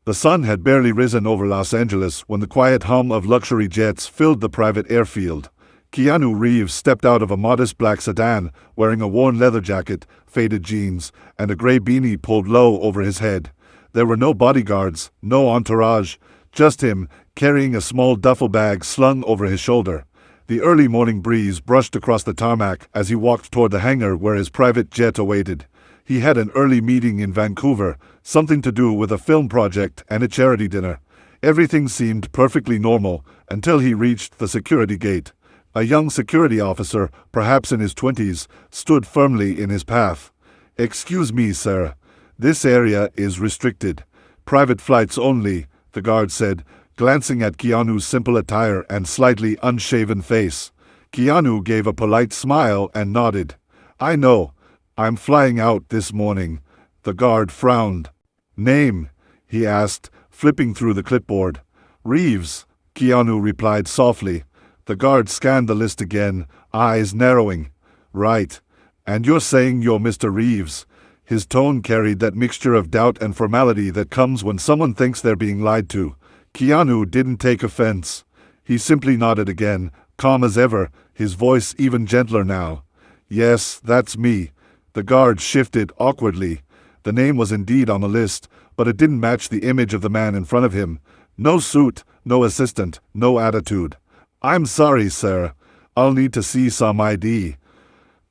The sun had barely risen over Los Angeles when the quiet hum of luxury jets filled the private airfield. Keanu Reeves stepped out of a modest black sedan, wearing a worn leather jacket, faded jeans, and a gray beanie pulled low over his head. There were no bodyguards, no entourage, just him, carrying a small duffel bag slung over his shoulder. The early morning breeze brushed across the tarmac as he walked toward the hangar where his private jet awaited. He had an early meeting in Vancouver, something to do with a film project and a charity dinner. Everything seemed perfectly normal until he reached the security gate. A young security officer, perhaps in his 20s, stood firmly in his path. "Excuse me, sir. This area is restricted. Private flights only," the guard said, glancing at Keanu's simple attire and slightly unshaven face. Keanu gave a polite smile and nodded. "I know. I'm flying out this morning." The guard frowned. "Name?" he asked, flipping through the clipboard. "Reeves," Keanu replied softly. The guard scanned the list again, eyes narrowing. "Right. And you're saying you're Mr. Reeves?" His tone carried that mixture of doubt and formality that comes when someone thinks they're being lied to. Keanu didn't take offense. He simply nodded again, calm as ever, his voice even gentler now. "Yes, that's me." The guard shifted awkwardly. The name was indeed on the list, but it didn't match the image of the man in front of him. No suit, no assistant, no attitude. "I'm sorry, sir. I'll need to see some ID."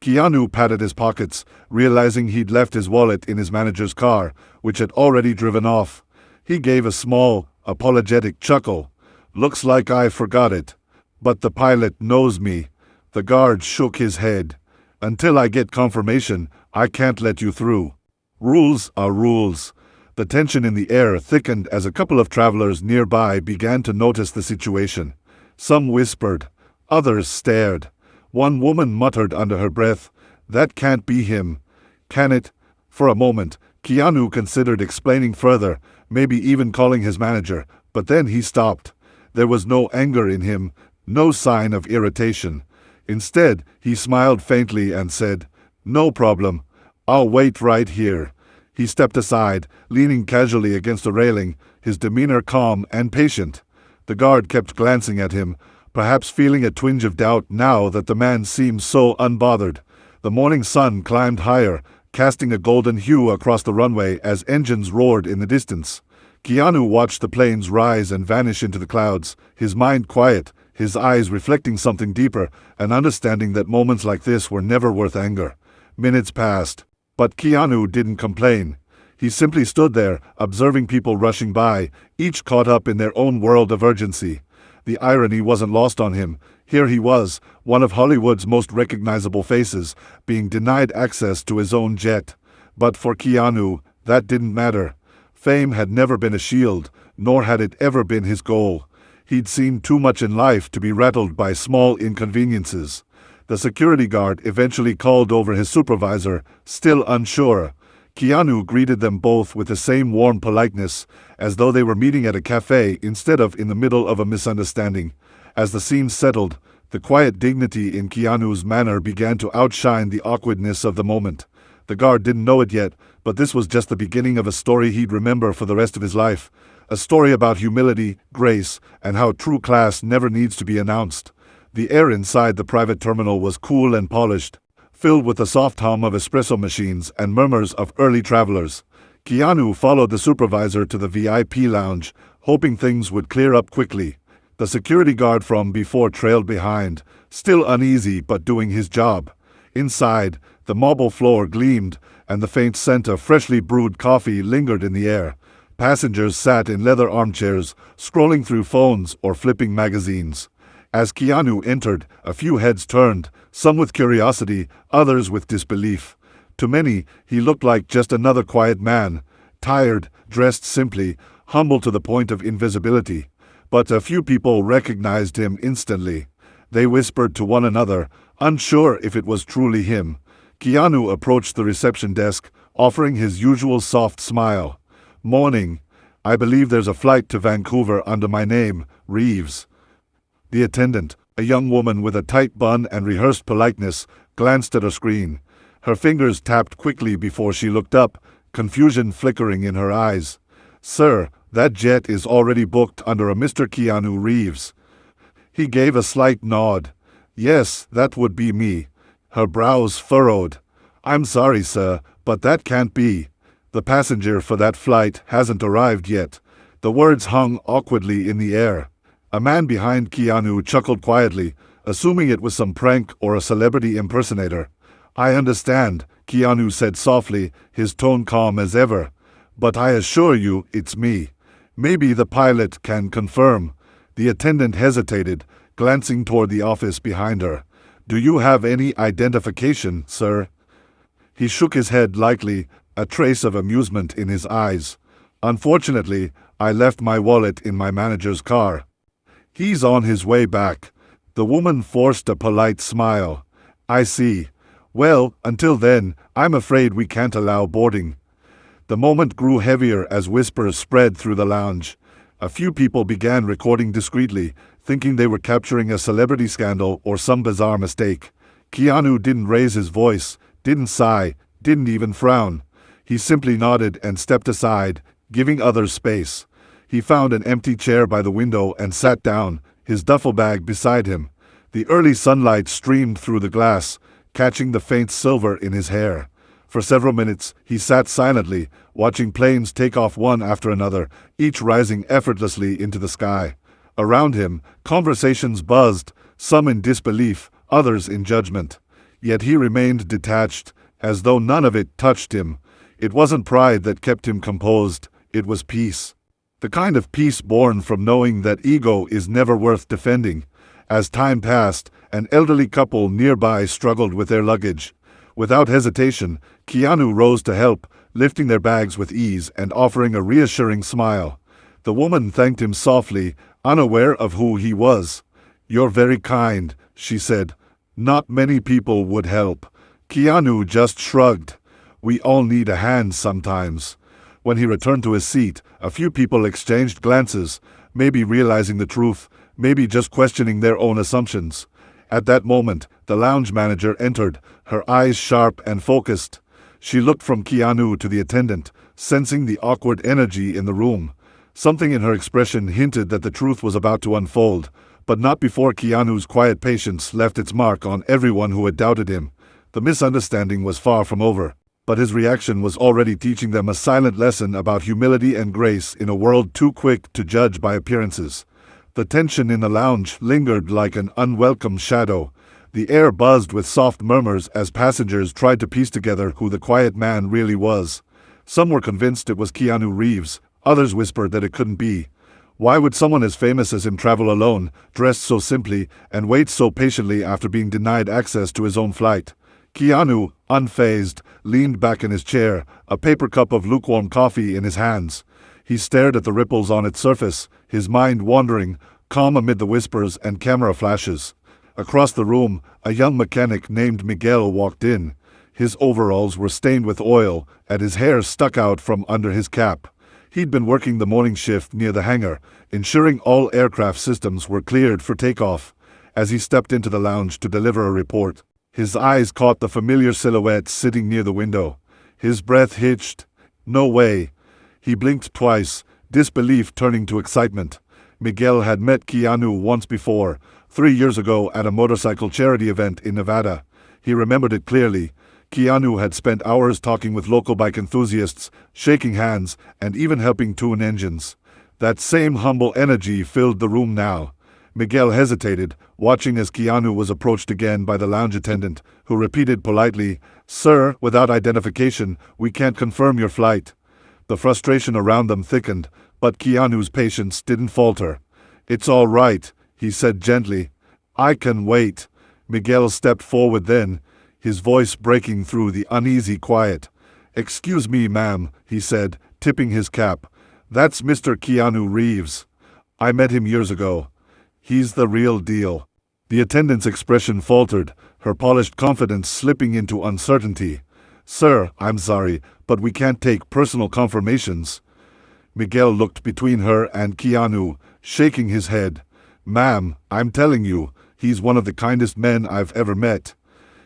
Keanu patted his pockets, realizing he'd left his wallet in his manager's car, which had already driven off. He gave a small, apologetic chuckle. "Looks like I forgot it. But the pilot knows me." The guard shook his head. "Until I get confirmation, I can't let you through. Rules are rules." The tension in the air thickened as a couple of travelers nearby began to notice the situation. Some whispered. Others stared. One woman muttered under her breath, "That can't be him." "Can it?" For a moment, Keanu considered explaining further, maybe even calling his manager, but then he stopped. There was no anger in him, no sign of irritation. Instead, he smiled faintly and said, "No problem. I'll wait right here." He stepped aside, leaning casually against a railing, his demeanor calm and patient. The guard kept glancing at him, perhaps feeling a twinge of doubt now that the man seemed so unbothered. The morning sun climbed higher, casting a golden hue across the runway as engines roared in the distance. Keanu watched the planes rise and vanish into the clouds, his mind quiet, his eyes reflecting something deeper, and understanding that moments like this were never worth anger. Minutes passed, but Keanu didn't complain. He simply stood there, observing people rushing by, each caught up in their own world of urgency. The irony wasn't lost on him. Here he was, one of Hollywood's most recognizable faces, being denied access to his own jet. But for Keanu, that didn't matter. Fame had never been a shield, nor had it ever been his goal. He'd seen too much in life to be rattled by small inconveniences. The security guard eventually called over his supervisor, still unsure. Keanu greeted them both with the same warm politeness, as though they were meeting at a cafe instead of in the middle of a misunderstanding. As the scene settled, the quiet dignity in Keanu's manner began to outshine the awkwardness of the moment. The guard didn't know it yet, but this was just the beginning of a story he'd remember for the rest of his life. A story about humility, grace, and how true class never needs to be announced. The air inside the private terminal was cool and polished, filled with the soft hum of espresso machines and murmurs of early travelers. Keanu followed the supervisor to the VIP lounge, hoping things would clear up quickly. The security guard from before trailed behind, still uneasy but doing his job. Inside, the marble floor gleamed, and the faint scent of freshly brewed coffee lingered in the air. Passengers sat in leather armchairs, scrolling through phones or flipping magazines. As Keanu entered, a few heads turned, some with curiosity, others with disbelief. To many, he looked like just another quiet man, tired, dressed simply, humble to the point of invisibility. But a few people recognized him instantly. They whispered to one another, unsure if it was truly him. Keanu approached the reception desk, offering his usual soft smile. "Morning. I believe there's a flight to Vancouver under my name, Reeves." The attendant, a young woman with a tight bun and rehearsed politeness, glanced at her screen. Her fingers tapped quickly before she looked up, confusion flickering in her eyes. "Sir, That jet is already booked under a Mr. Keanu Reeves. He gave a slight nod. Yes, that would be me. Her brows furrowed. I'm sorry, sir, but that can't be. The passenger for that flight hasn't arrived yet. The words hung awkwardly in the air. A man behind Keanu chuckled quietly, assuming it was some prank or a celebrity impersonator. I understand, Keanu said softly, his tone calm as ever. But I assure you, it's me. Maybe the pilot can confirm. The attendant hesitated, glancing toward the office behind her. Do you have any identification, sir? He shook his head lightly, a trace of amusement in his eyes. Unfortunately, I left my wallet in my manager's car. He's on his way back. The woman forced a polite smile. I see. Well, until then, I'm afraid we can't allow boarding. The moment grew heavier as whispers spread through the lounge. A few people began recording discreetly, thinking they were capturing a celebrity scandal or some bizarre mistake. Keanu didn't raise his voice, didn't sigh, didn't even frown. He simply nodded and stepped aside, giving others space. He found an empty chair by the window and sat down, his duffel bag beside him. The early sunlight streamed through the glass, catching the faint silver in his hair. For several minutes, he sat silently, watching planes take off one after another, each rising effortlessly into the sky. Around him, conversations buzzed, some in disbelief, others in judgment. Yet he remained detached, as though none of it touched him. It wasn't pride that kept him composed, it was peace. The kind of peace born from knowing that ego is never worth defending. As time passed, an elderly couple nearby struggled with their luggage. Without hesitation, Keanu rose to help, lifting their bags with ease and offering a reassuring smile. The woman thanked him softly, unaware of who he was. You're very kind, she said. Not many people would help. Keanu just shrugged. We all need a hand sometimes. When he returned to his seat, a few people exchanged glances, maybe realizing the truth, maybe just questioning their own assumptions. At that moment, the lounge manager entered, her eyes sharp and focused. She looked from Keanu to the attendant, sensing the awkward energy in the room. Something in her expression hinted that the truth was about to unfold, but not before Keanu's quiet patience left its mark on everyone who had doubted him. The misunderstanding was far from over, but his reaction was already teaching them a silent lesson about humility and grace in a world too quick to judge by appearances. The tension in the lounge lingered like an unwelcome shadow. The air buzzed with soft murmurs as passengers tried to piece together who the quiet man really was. Some were convinced it was Keanu Reeves, others whispered that it couldn't be. Why would someone as famous as him travel alone, dressed so simply, and wait so patiently after being denied access to his own flight? Keanu, unfazed, leaned back in his chair, a paper cup of lukewarm coffee in his hands. He stared at the ripples on its surface, his mind wandering, calm amid the whispers and camera flashes. Across the room, a young mechanic named Miguel walked in. His overalls were stained with oil, and his hair stuck out from under his cap. He'd been working the morning shift near the hangar, ensuring all aircraft systems were cleared for takeoff. As he stepped into the lounge to deliver a report, his eyes caught the familiar silhouette sitting near the window. His breath hitched. No way. He blinked twice, disbelief turning to excitement. Miguel had met Keanu once before, 3 years ago at a motorcycle charity event in Nevada. He remembered it clearly. Keanu had spent hours talking with local bike enthusiasts, shaking hands, and even helping tune engines. That same humble energy filled the room now. Miguel hesitated, watching as Keanu was approached again by the lounge attendant, who repeated politely, "Sir, without identification, we can't confirm your flight." The frustration around them thickened, but Keanu's patience didn't falter. "It's all right," he said gently. "I can wait." Miguel stepped forward then, his voice breaking through the uneasy quiet. "Excuse me, ma'am," he said, tipping his cap. "That's Mr. Keanu Reeves. I met him years ago. He's the real deal." The attendant's expression faltered, her polished confidence slipping into uncertainty. "Sir, I'm sorry, but we can't take personal confirmations." Miguel looked between her and Keanu, shaking his head. "Ma'am, I'm telling you, he's one of the kindest men I've ever met.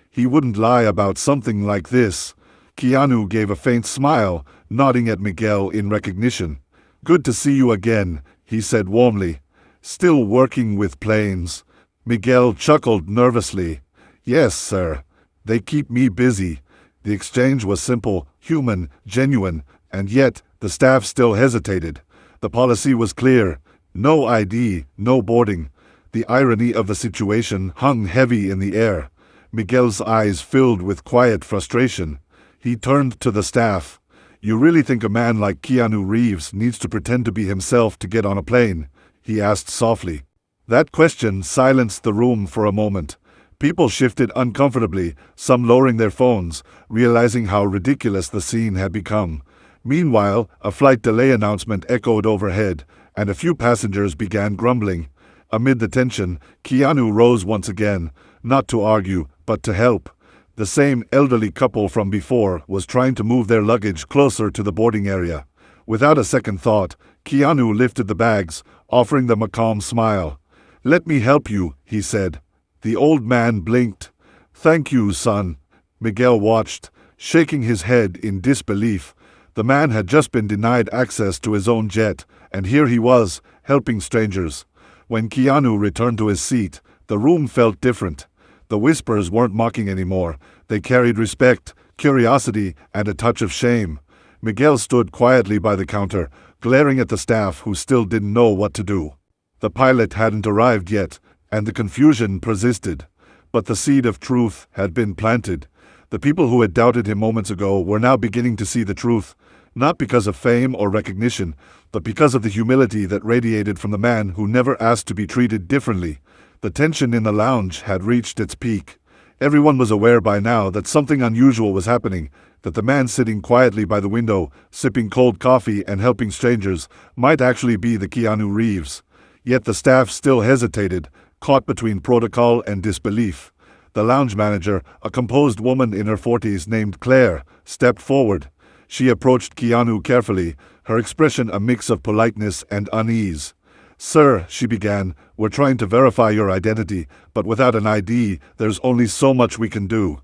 He wouldn't lie about something like this." Keanu gave a faint smile, nodding at Miguel in recognition. Good to see you again, he said warmly. Still working with planes? Miguel chuckled nervously. Yes, sir. They keep me busy. The exchange was simple, human, genuine, and yet the staff still hesitated. The policy was clear. No ID, no boarding. The irony of the situation hung heavy in the air. Miguel's eyes filled with quiet frustration. He turned to the staff. You really think a man like Keanu Reeves needs to pretend to be himself to get on a plane? He asked softly. That question silenced the room for a moment. People shifted uncomfortably, some lowering their phones, realizing how ridiculous the scene had become. Meanwhile, a flight delay announcement echoed overhead, and a few passengers began grumbling. Amid the tension, Keanu rose once again, not to argue, but to help. The same elderly couple from before was trying to move their luggage closer to the boarding area. Without a second thought, Keanu lifted the bags, offering them a calm smile. "Let me help you," he said. The old man blinked. "Thank you, son." Miguel watched, shaking his head in disbelief. The man had just been denied access to his own jet, and here he was, helping strangers. When Keanu returned to his seat, the room felt different. The whispers weren't mocking anymore. They carried respect, curiosity, and a touch of shame. Miguel stood quietly by the counter, glaring at the staff who still didn't know what to do. The pilot hadn't arrived yet, and the confusion persisted. But the seed of truth had been planted. The people who had doubted him moments ago were now beginning to see the truth, not because of fame or recognition, but because of the humility that radiated from the man who never asked to be treated differently. The tension in the lounge had reached its peak. Everyone was aware by now that something unusual was happening, that the man sitting quietly by the window, sipping cold coffee and helping strangers, might actually be the Keanu Reeves. Yet the staff still hesitated, caught between protocol and disbelief. The lounge manager, a composed woman in her 40s named Claire, stepped forward. She approached Keanu carefully, her expression a mix of politeness and unease. "Sir," she began, "we're trying to verify your identity, but without an ID, there's only so much we can do."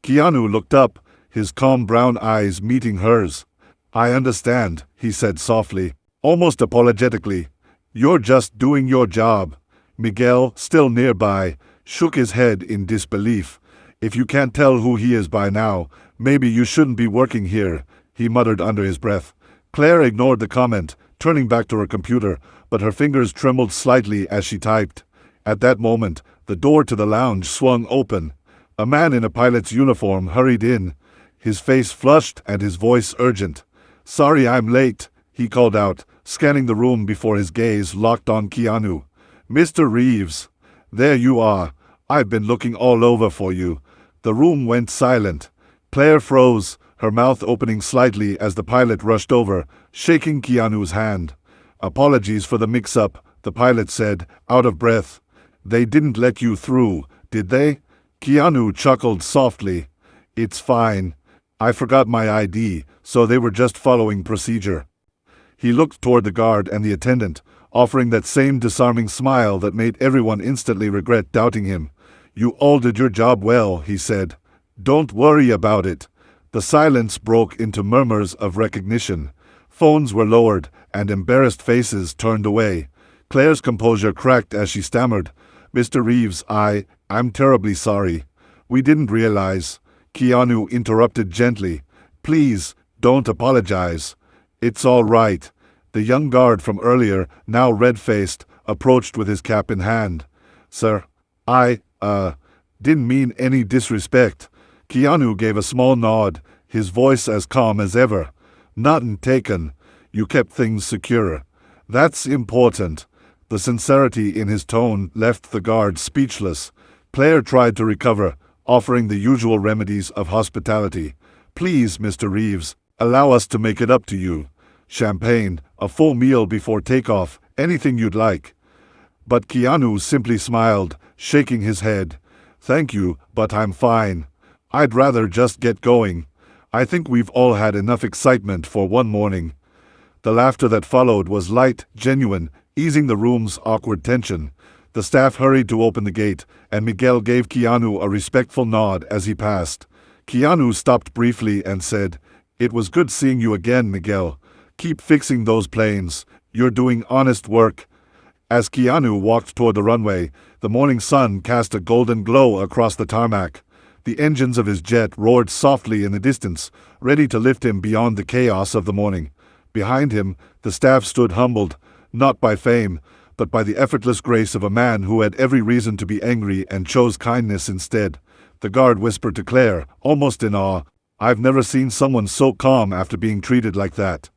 Keanu looked up, his calm brown eyes meeting hers. "I understand," he said softly, almost apologetically. "You're just doing your job." Miguel, still nearby, shook his head in disbelief. "If you can't tell who he is by now, maybe you shouldn't be working here," he muttered under his breath. Claire ignored the comment, turning back to her computer, but her fingers trembled slightly as she typed. At that moment, the door to the lounge swung open. A man in a pilot's uniform hurried in, his face flushed and his voice urgent. "Sorry I'm late," he called out, scanning the room before his gaze locked on Keanu. "Mr. Reeves, there you are. I've been looking all over for you." The room went silent. Claire froze, her mouth opening slightly as the pilot rushed over, shaking Keanu's hand. "Apologies for the mix-up," the pilot said, out of breath. "They didn't let you through, did they?" Keanu chuckled softly. "It's fine. I forgot my ID, so they were just following procedure." He looked toward the guard and the attendant, offering that same disarming smile that made everyone instantly regret doubting him. "You all did your job well," he said. "Don't worry about it." The silence broke into murmurs of recognition. Phones were lowered, and embarrassed faces turned away. Claire's composure cracked as she stammered. "Mr. Reeves, I'm terribly sorry. We didn't realize." Keanu interrupted gently. "Please, don't apologize. It's all right." The young guard from earlier, now red-faced, approached with his cap in hand. "Sir, I didn't mean any disrespect." Keanu gave a small nod, his voice as calm as ever. "None taken. You kept things secure. That's important." The sincerity in his tone left the guard speechless. Claire tried to recover, offering the usual remedies of hospitality. "Please, Mr. Reeves, allow us to make it up to you. Champagne, a full meal before takeoff, anything you'd like." But Keanu simply smiled, shaking his head. "Thank you, but I'm fine. I'd rather just get going. I think we've all had enough excitement for one morning." The laughter that followed was light, genuine, easing the room's awkward tension. The staff hurried to open the gate, and Miguel gave Keanu a respectful nod as he passed. Keanu stopped briefly and said, "It was good seeing you again, Miguel." Keep fixing those planes. You're doing honest work." As Keanu walked toward the runway, the morning sun cast a golden glow across the tarmac. The engines of his jet roared softly in the distance, ready to lift him beyond the chaos of the morning. Behind him, the staff stood humbled, not by fame, but by the effortless grace of a man who had every reason to be angry and chose kindness instead. The guard whispered to Claire, almost in awe, "I've never seen someone so calm after being treated like that."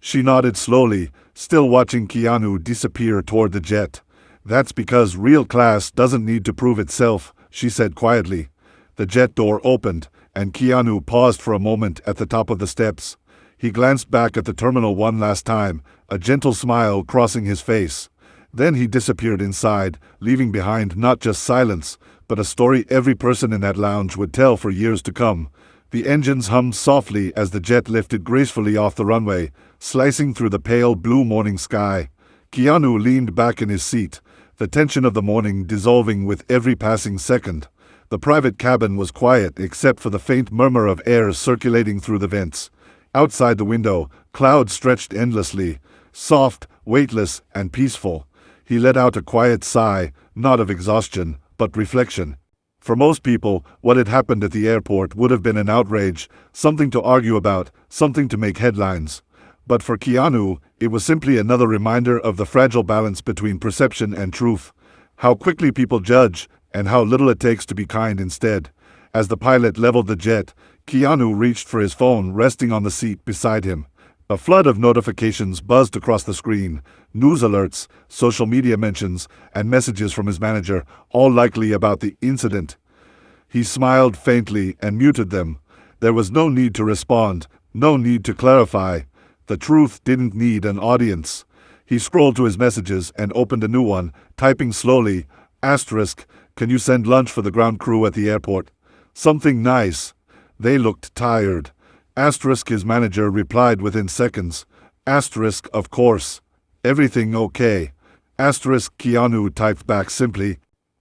She nodded slowly, still watching Keanu disappear toward the jet. "That's because real class doesn't need to prove itself," she said quietly. The jet door opened, and Keanu paused for a moment at the top of the steps. He glanced back at the terminal one last time, a gentle smile crossing his face. Then he disappeared inside, leaving behind not just silence, but a story every person in that lounge would tell for years to come. The engines hummed softly as the jet lifted gracefully off the runway, slicing through the pale blue morning sky. Keanu leaned back in his seat, the tension of the morning dissolving with every passing second. The private cabin was quiet except for the faint murmur of air circulating through the vents. Outside the window, clouds stretched endlessly, soft, weightless, and peaceful. He let out a quiet sigh, not of exhaustion, but reflection. For most people, what had happened at the airport would have been an outrage, something to argue about, something to make headlines. But for Keanu, it was simply another reminder of the fragile balance between perception and truth. How quickly people judge, and how little it takes to be kind instead. As the pilot leveled the jet, Keanu reached for his phone resting on the seat beside him. A flood of notifications buzzed across the screen, news alerts, social media mentions, and messages from his manager, all likely about the incident. He smiled faintly and muted them. There was no need to respond, no need to clarify. The truth didn't need an audience. He scrolled to his messages and opened a new one, typing slowly, "Asterisk, can you send lunch for the ground crew at the airport? Something nice." They looked tired. Asterisk, his manager replied within seconds. Asterisk, of course. Everything okay? Asterisk, Keanu typed back simply.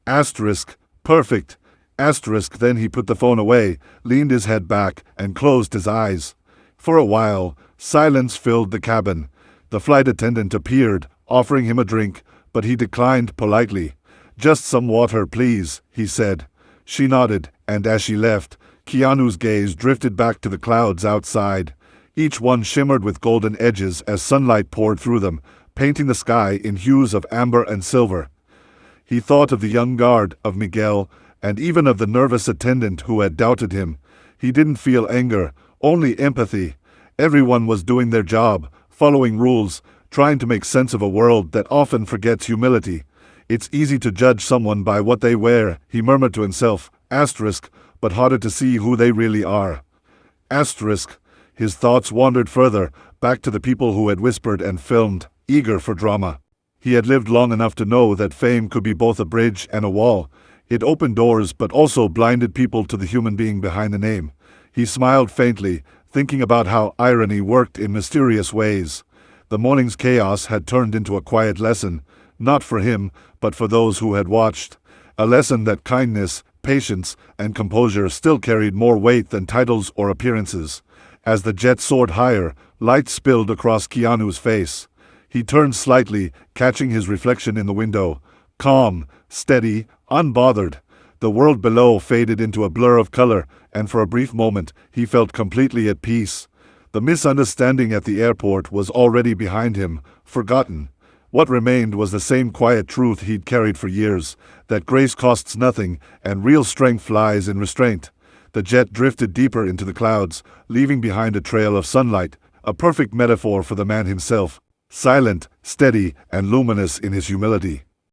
Asterisk, perfect. Asterisk, then he put the phone away, leaned his head back, and closed his eyes. For a while, silence filled the cabin. The flight attendant appeared, offering him a drink, but he declined politely. "Just some water, please," he said. She nodded, and as she left, Keanu's gaze drifted back to the clouds outside. Each one shimmered with golden edges as sunlight poured through them, painting the sky in hues of amber and silver. He thought of the young guard, of Miguel, and even of the nervous attendant who had doubted him. He didn't feel anger, only empathy. Everyone was doing their job, following rules, trying to make sense of a world that often forgets humility. "It's easy to judge someone by what they wear," he murmured to himself. Asterisk, but harder to see who they really are. Asterisk. His thoughts wandered further, back to the people who had whispered and filmed, eager for drama. He had lived long enough to know that fame could be both a bridge and a wall. It opened doors but also blinded people to the human being behind the name. He smiled faintly, thinking about how irony worked in mysterious ways. The morning's chaos had turned into a quiet lesson, not for him, but for those who had watched. A lesson that kindness, patience, and composure still carried more weight than titles or appearances. As the jet soared higher, light spilled across Keanu's face. He turned slightly, catching his reflection in the window. Calm, steady, unbothered. The world below faded into a blur of color, and for a brief moment, he felt completely at peace. The misunderstanding at the airport was already behind him, forgotten. What remained was the same quiet truth he'd carried for years, that grace costs nothing, and real strength lies in restraint. The jet drifted deeper into the clouds, leaving behind a trail of sunlight, a perfect metaphor for the man himself, silent, steady, and luminous in his humility.